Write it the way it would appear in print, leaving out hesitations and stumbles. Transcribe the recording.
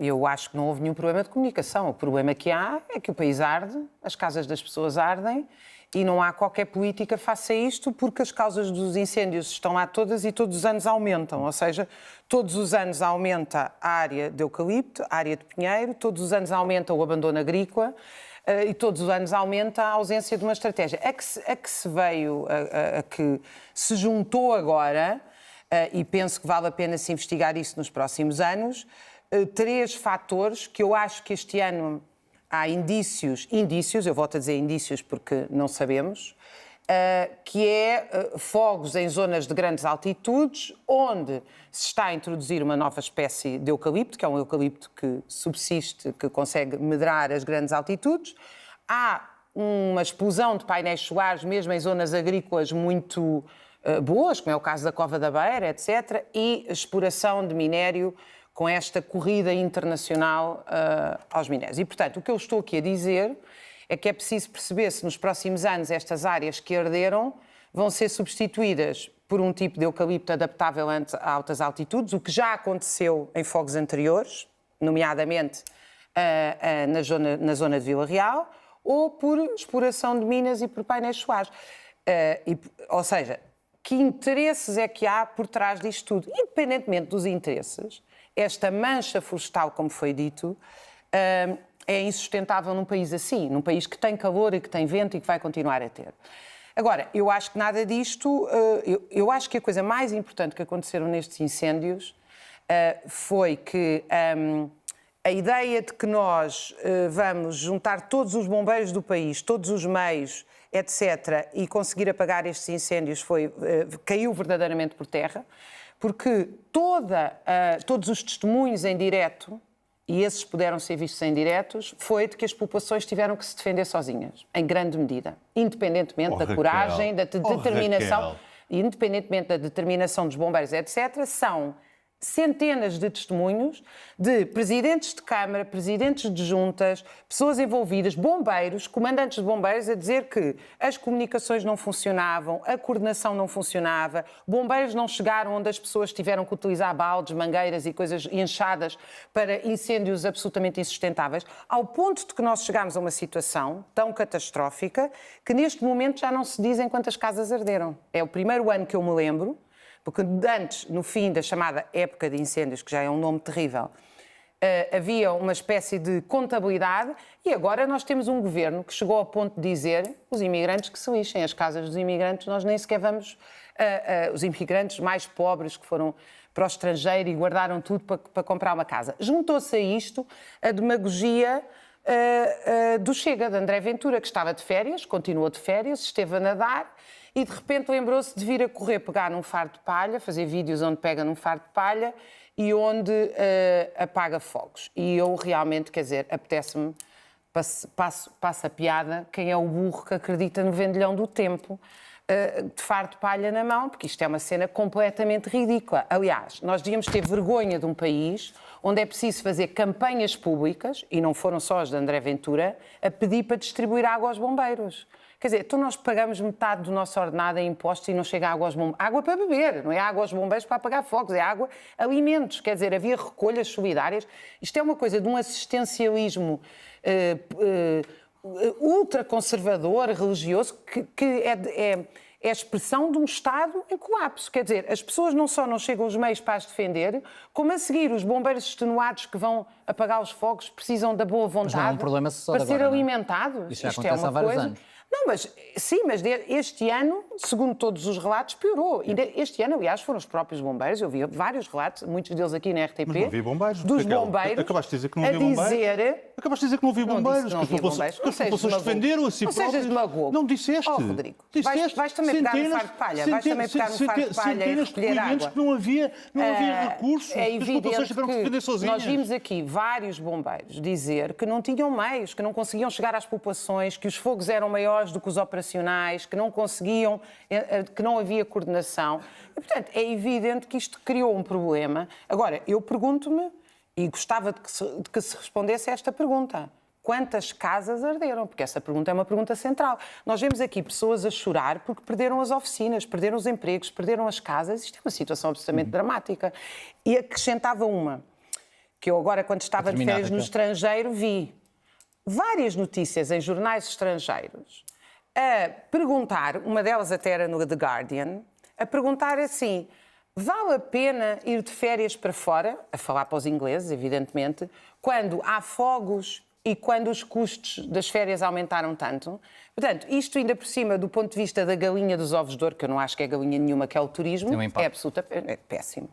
Eu acho que não houve nenhum problema de comunicação. O problema que há é que o país arde, as casas das pessoas ardem e não há qualquer política face a isto porque as causas dos incêndios estão lá todas e todos os anos aumentam. Ou seja, todos os anos aumenta a área de eucalipto, a área de pinheiro, todos os anos aumenta o abandono agrícola e todos os anos aumenta a ausência de uma estratégia. A que se veio, a que se juntou agora, e penso que vale a pena se investigar isso nos próximos anos, 3 fatores que eu acho que este ano há indícios, eu volto a dizer indícios porque não sabemos, que é fogos em zonas de grandes altitudes, onde se está a introduzir uma nova espécie de eucalipto, que é um eucalipto que subsiste, que consegue medrar as grandes altitudes. Há uma explosão de painéis solares, mesmo em zonas agrícolas muito boas, como é o caso da Cova da Beira, etc., e exploração de minério com esta corrida internacional aos minérios. E, portanto, o que eu estou aqui a dizer é que é preciso perceber se nos próximos anos estas áreas que arderam vão ser substituídas por um tipo de eucalipto adaptável a altas altitudes, o que já aconteceu em fogos anteriores, nomeadamente na zona de Vila Real, ou por exploração de minas e por painéis solares. Ou seja, que interesses é que há por trás disto tudo? Independentemente dos interesses, esta mancha florestal, como foi dito, é insustentável num país assim, num país que tem calor e que tem vento e que vai continuar a ter. Agora, eu acho que nada disto... Eu acho que a coisa mais importante que aconteceram nestes incêndios foi que a ideia de que nós vamos juntar todos os bombeiros do país, todos os meios, etc., e conseguir apagar estes incêndios caiu verdadeiramente por terra, porque todos os testemunhos em direto, e esses puderam ser vistos em diretos, foi de que as populações tiveram que se defender sozinhas, em grande medida, independentemente da coragem, da determinação, independentemente da determinação dos bombeiros, etc., são centenas de testemunhos de presidentes de Câmara, presidentes de juntas, pessoas envolvidas, bombeiros, comandantes de bombeiros, a dizer que as comunicações não funcionavam, a coordenação não funcionava, bombeiros não chegaram onde as pessoas tiveram que utilizar baldes, mangueiras e coisas enxadas para incêndios absolutamente insustentáveis, ao ponto de que nós chegámos a uma situação tão catastrófica que neste momento já não se dizem quantas casas arderam. É o primeiro ano que eu me lembro, porque antes, no fim da chamada época de incêndios, que já é um nome terrível, havia uma espécie de contabilidade e agora nós temos um governo que chegou ao ponto de dizer os imigrantes que se lixem, as casas dos imigrantes, nós nem sequer vamos... os imigrantes mais pobres que foram para o estrangeiro e guardaram tudo para comprar uma casa. Juntou-se a isto a demagogia do Chega, de André Ventura, que estava de férias, continuou de férias, esteve a nadar e de repente lembrou-se de vir a correr, pegar num fardo de palha, fazer vídeos onde pega num fardo de palha e onde apaga fogos. E eu realmente, quer dizer, apetece-me, passa a piada, quem é o burro que acredita no vendilhão do tempo, de fardo de palha na mão, porque isto é uma cena completamente ridícula. Aliás, nós devíamos ter vergonha de um país onde é preciso fazer campanhas públicas, e não foram só as de André Ventura, a pedir para distribuir água aos bombeiros. Quer dizer, então nós pagamos metade do nosso ordenado em impostos e não chega água aos bombeiros. Água para beber, não é água aos bombeiros para apagar fogos, é água, alimentos. Quer dizer, havia recolhas solidárias. Isto é uma coisa de um assistencialismo ultraconservador, religioso, que é a expressão de um Estado em colapso. Quer dizer, as pessoas não só não chegam os meios para as defender, como a seguir os bombeiros extenuados que vão apagar os fogos precisam da boa vontade mas não é um problema só para agora, ser alimentados. Isso já Isto acontece é uma há vários coisa... anos. Não, mas sim, mas este ano, segundo todos os relatos, piorou. E este ano, aliás, foram os próprios bombeiros, eu vi vários relatos, muitos deles aqui na RTP, mas não havia bombeiros, dos bombeiros, acabaste de dizer que não havia bombeiros. Acabaste de dizer que não havia bombeiros, que as populações defenderam a si próprias. Não sejas demagogo. Não disseste. Oh, Rodrigo, disseste vais também pegar no fardo de palha, vais também pegar no fardo de palha e recolher água. Que não havia recursos, é que as populações tiveram que se defender sozinhas. Nós vimos aqui vários bombeiros dizer que não tinham meios, que não conseguiam chegar às populações, que os fogos eram maiores do que os operacionais, que não conseguiam, que não havia coordenação. E, portanto, é evidente que isto criou um problema. Agora, eu pergunto-me, e gostava de que se respondesse a esta pergunta: quantas casas arderam? Porque essa pergunta é uma pergunta central. Nós vemos aqui pessoas a chorar porque perderam as oficinas, perderam os empregos, perderam as casas. Isto é uma situação absolutamente dramática. E acrescentava uma. que eu agora, quando estava de férias no estrangeiro, vi várias notícias em jornais estrangeiros a perguntar, uma delas até era no The Guardian, a perguntar assim, vale a pena ir de férias para fora, a falar para os ingleses, evidentemente, quando há fogos e quando os custos das férias aumentaram tanto? Portanto, isto ainda por cima, do ponto de vista da galinha dos ovos de ouro, que eu não acho que é galinha nenhuma, que é o turismo, é péssimo.